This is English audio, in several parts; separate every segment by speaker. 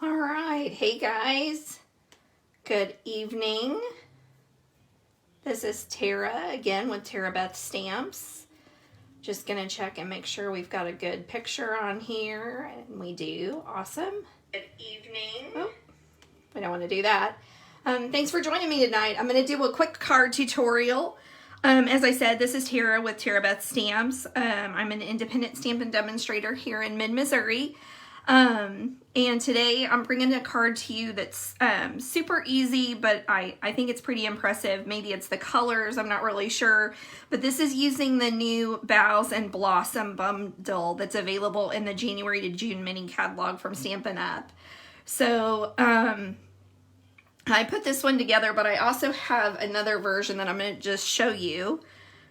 Speaker 1: All right, hey guys, good evening. This is Tara again with Tara Beth Stamps. Just gonna check and make sure we've got a good picture on here, and we do. Awesome. Good evening. Oh, we don't want to do that. Thanks for joining me tonight. I'm gonna do a quick card tutorial. As I said, this is Tara with Tara Beth Stamps. I'm an independent Stampin' demonstrator here in mid-Missouri. And today I'm bringing a card to you that's super easy, but I think it's pretty impressive. Maybe it's the colors, I'm not really sure. But this is using the new Boughs and Blossom bundle that's available in the January to June mini catalog from Stampin' Up. So I put this one together, but I also have another version that I'm going to just show you.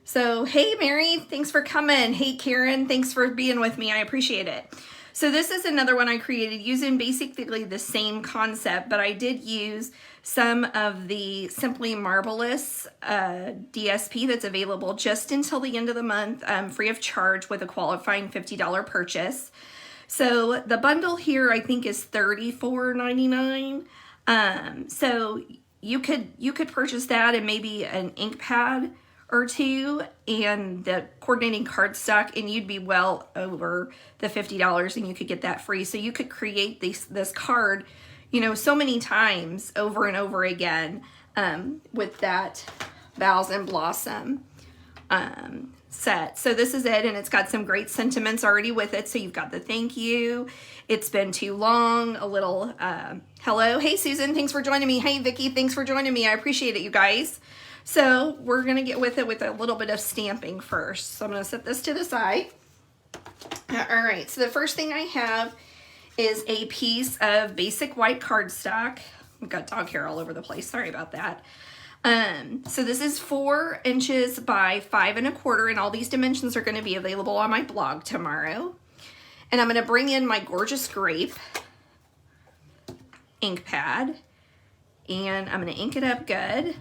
Speaker 1: So hey Mary, thanks for coming. Hey Karen, thanks for being with me. I appreciate it. So this is another one I created using basically the same concept, but I did use some of the Simply Marvelous DSP that's available just until the end of the month, free of charge with a qualifying $50 purchase. So the bundle here I think is $34.99. So you could purchase that and maybe an ink pad or two and the coordinating cardstock, and you'd be well over the $50 and you could get that free. So you could create this card, you know, so many times over and over again with that Boughs and Blossom set. So this is it, and it's got some great sentiments already with it. So you've got the thank you, it's been too long, a little hello, hey Susan, thanks for joining me, hey Vicky, thanks for joining me, I appreciate it, you guys. So we're going to get with it with a little bit of stamping first. So I'm going to set this to the side. All right, so the first thing I have is a piece of basic white cardstock. I've got dog hair all over the place, sorry about that. So this is 4 inches by 5 1/4, and all these dimensions are going to be available on my blog tomorrow. And I'm going to bring in my gorgeous grape ink pad, and I'm going to ink it up good.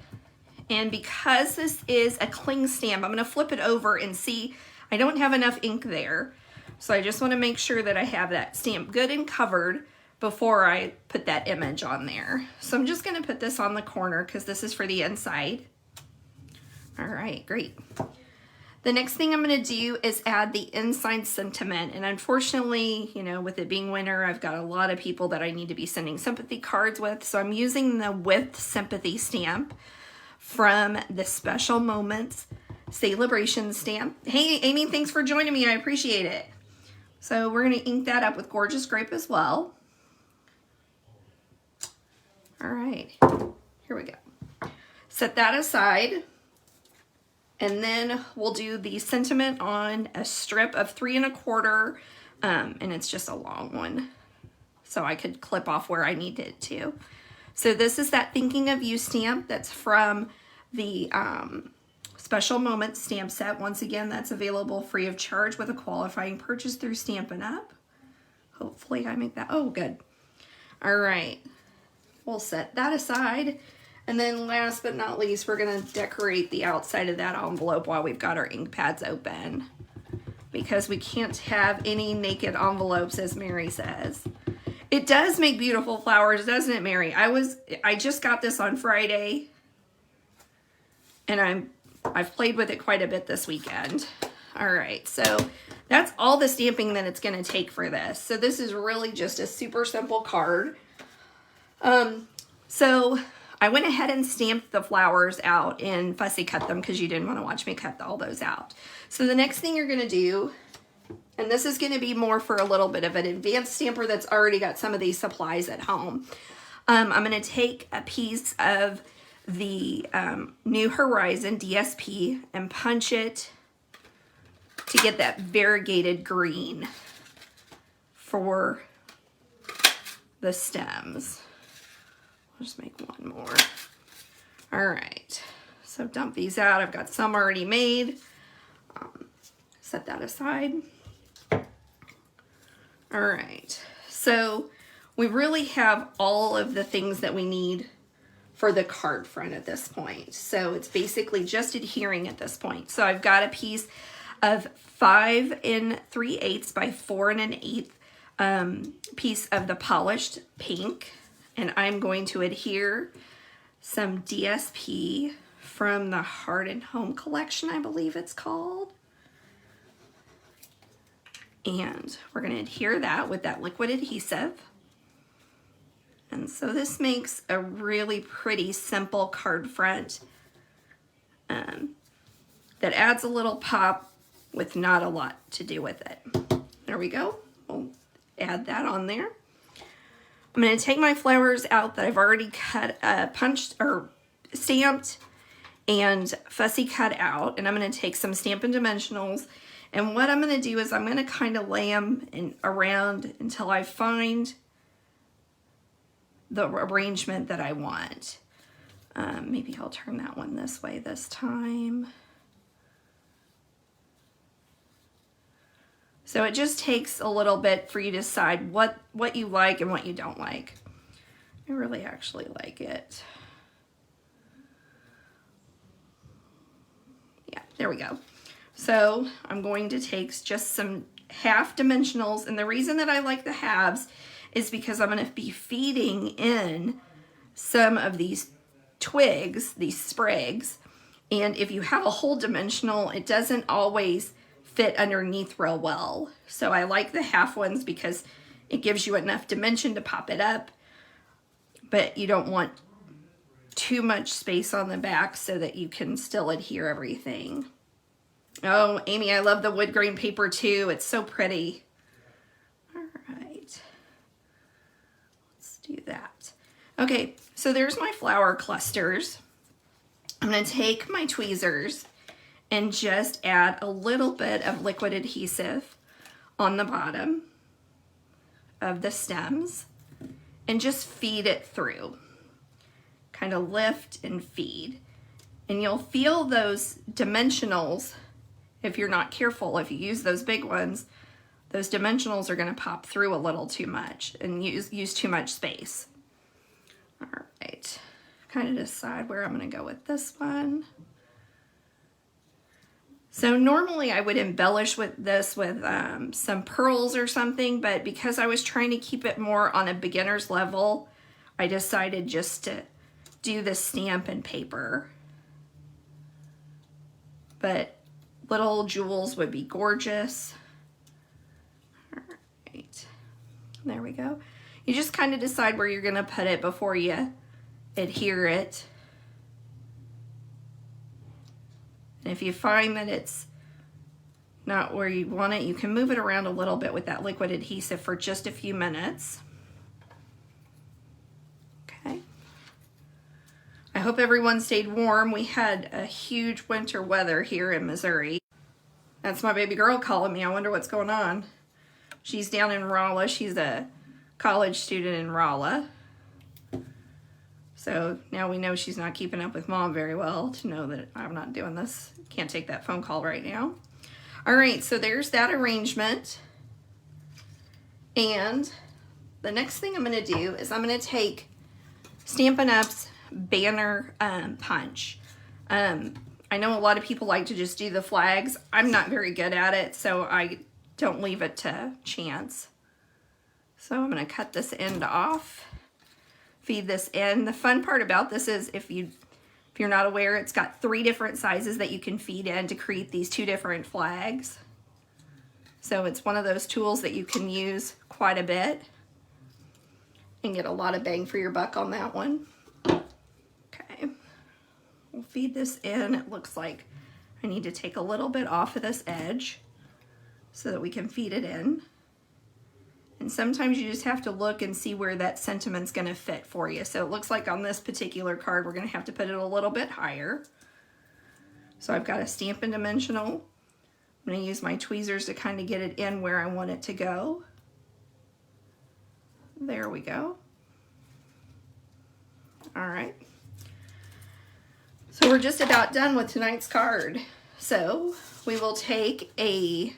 Speaker 1: And because this is a cling stamp, I'm going to flip it over and see I don't have enough ink there. So I just want to make sure that I have that stamp good and covered before I put that image on there. So I'm just going to put this on the corner because this is for the inside. All right, great. The next thing I'm going to do is add the inside sentiment. And unfortunately, you know, with it being winter, I've got a lot of people that I need to be sending sympathy cards with. So I'm using the With Sympathy stamp from the Special Moments Celebration stamp. Hey Amy, thanks for joining me, I appreciate it. So we're going to ink that up with Gorgeous Grape as well. All right, here we go. Set that aside, and then we'll do the sentiment on a strip of 3 1/4, and it's just a long one, so I could clip off where I need it to. So this is that Thinking of You stamp that's from the Special Moments stamp set. Once again, that's available free of charge with a qualifying purchase through Stampin' Up. Hopefully I make that, oh good. All right, we'll set that aside. And then last but not least, we're gonna decorate the outside of that envelope while we've got our ink pads open, because we can't have any naked envelopes, as Mary says. It does make beautiful flowers, doesn't it, Mary? I just got this on Friday, and I've played with it quite a bit this weekend. All right, so that's all the stamping that it's going to take for this. So this is really just a super simple card. So I went ahead and stamped the flowers out and fussy cut them because you didn't want to watch me cut all those out. So the next thing you're going to do, and this is going to be more for a little bit of an advanced stamper that's already got some of these supplies at home. I'm going to take a piece of the New Horizon DSP and punch it to get that variegated green for the stems. I'll just make one more. All right, so dump these out. I've got some already made. Set that aside. All right, so we really have all of the things that we need for the card front at this point. So it's basically just adhering at this point. So I've got a piece of 5 3/8 by 4 1/8 piece of the polished pink, and I'm going to adhere some DSP from the Heart and Home collection, I believe it's called. And we're going to adhere that with that liquid adhesive. And so this makes a really pretty simple card front that adds a little pop with not a lot to do with it. There we go. We'll add that on there. I'm going to take my flowers out that I've already cut, punched or stamped and fussy cut out, and I'm going to take some Stampin' Dimensionals, and what I'm going to do is I'm going to kind of lay them around until I find the arrangement that I want. Maybe I'll turn that one this way this time. So it just takes a little bit for you to decide what you like and what you don't like. I really actually like it. Yeah, there we go. So I'm going to take just some half dimensionals, and the reason that I like the halves is because I'm going to be feeding in some of these twigs, these sprigs, and if you have a whole dimensional, it doesn't always fit underneath real well. So I like the half ones because it gives you enough dimension to pop it up, but you don't want too much space on the back so that you can still adhere everything. Oh, Amy, I love the wood grain paper too. It's so pretty. All right, let's do that. Okay, so there's my flower clusters. I'm going to take my tweezers and just add a little bit of liquid adhesive on the bottom of the stems and just feed it through. Kind of lift and feed. And you'll feel those dimensionals, if you're not careful, if you use those big ones, those dimensionals are going to pop through a little too much and use too much space. All right, kind of decide where I'm going to go with this one. So normally I would embellish with this with some pearls or something, but because I was trying to keep it more on a beginner's level, I decided just to do the Stampin' paper. But little jewels would be gorgeous. All right, there we go. You just kind of decide where you're gonna put it before you adhere it. And if you find that it's not where you want it, you can move it around a little bit with that liquid adhesive for just a few minutes. Okay. I hope everyone stayed warm. We had a huge winter weather here in Missouri. That's my baby girl calling me. I wonder what's going on. She's down in Rolla. She's a college student in Rolla. So now we know she's not keeping up with Mom very well to know that I'm not doing this. Can't take that phone call right now. All right, so there's that arrangement. And the next thing I'm going to do is I'm going to take Stampin' Up's banner punch. I know a lot of people like to just do the flags. I'm not very good at it, so I don't leave it to chance. So I'm going to cut this end off, feed this in. The fun part about this is if you're not aware, it's got 3 different sizes that you can feed in to create these 2 different flags. So it's one of those tools that you can use quite a bit and get a lot of bang for your buck on that one. Okay, we'll feed this in. It looks like I need to take a little bit off of this edge so that we can feed it in. And sometimes you just have to look and see where that sentiment's going to fit for you. So it looks like on this particular card, we're going to have to put it a little bit higher. So I've got a Stampin' Dimensional. I'm going to use my tweezers to kind of get it in where I want it to go. There we go. All right. So we're just about done with tonight's card. So we will take a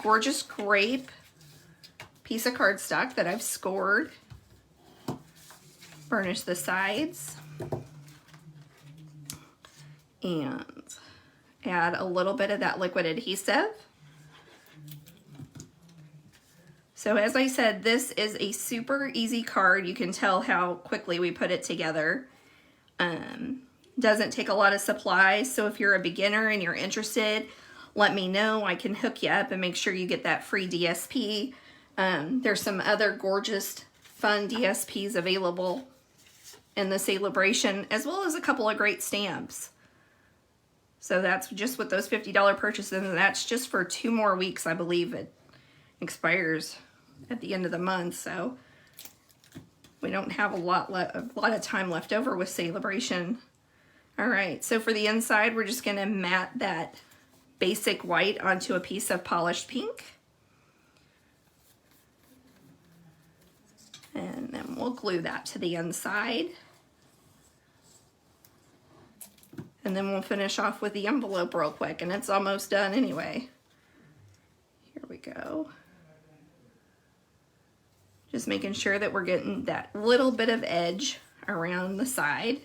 Speaker 1: gorgeous grape piece of cardstock that I've scored, burnish the sides, and add a little bit of that liquid adhesive. So as I said, this is a super easy card. You can tell how quickly we put it together. Doesn't take a lot of supplies, so if you're a beginner and you're interested, let me know. I can hook you up and make sure you get that free DSP. There's some other gorgeous, fun DSPs available in the celebration, as well as a couple of great stamps. So that's just with those $50 purchases, and that's just for 2 more weeks. I believe it expires at the end of the month, so we don't have a lot of time left over with celebration. All right, so for the inside, we're just gonna mat that basic white onto a piece of polished pink. And then we'll glue that to the inside. And then we'll finish off with the envelope real quick, and it's almost done anyway. Here we go. Just making sure that we're getting that little bit of edge around the side.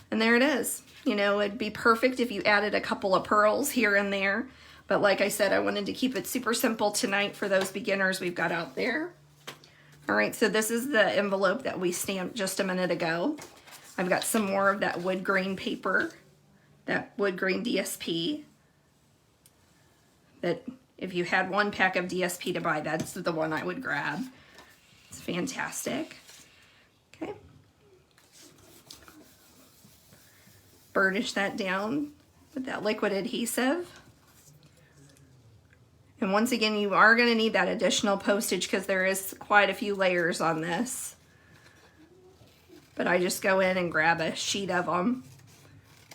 Speaker 1: And there it is. You know, it'd be perfect if you added a couple of pearls here and there. But like I said, I wanted to keep it super simple tonight for those beginners we've got out there. All right, so this is the envelope that we stamped just a minute ago. I've got some more of that wood grain paper, that wood grain DSP. That if you had 1 pack of DSP to buy, that's the one I would grab. It's fantastic. Okay. Burnish that down with that liquid adhesive. And once again, you are going to need that additional postage because there is quite a few layers on this. But I just go in and grab a sheet of them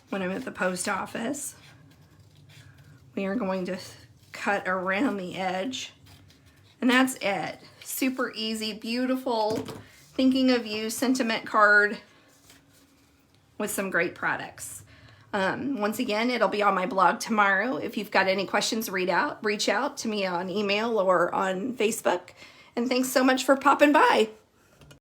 Speaker 1: when I'm at the post office. We are going to cut around the edge. And that's it. Super easy, beautiful, thinking of you sentiment card with some great products. Once again, it'll be on my blog tomorrow. If you've got any questions, reach out to me on email or on Facebook. And thanks so much for popping by.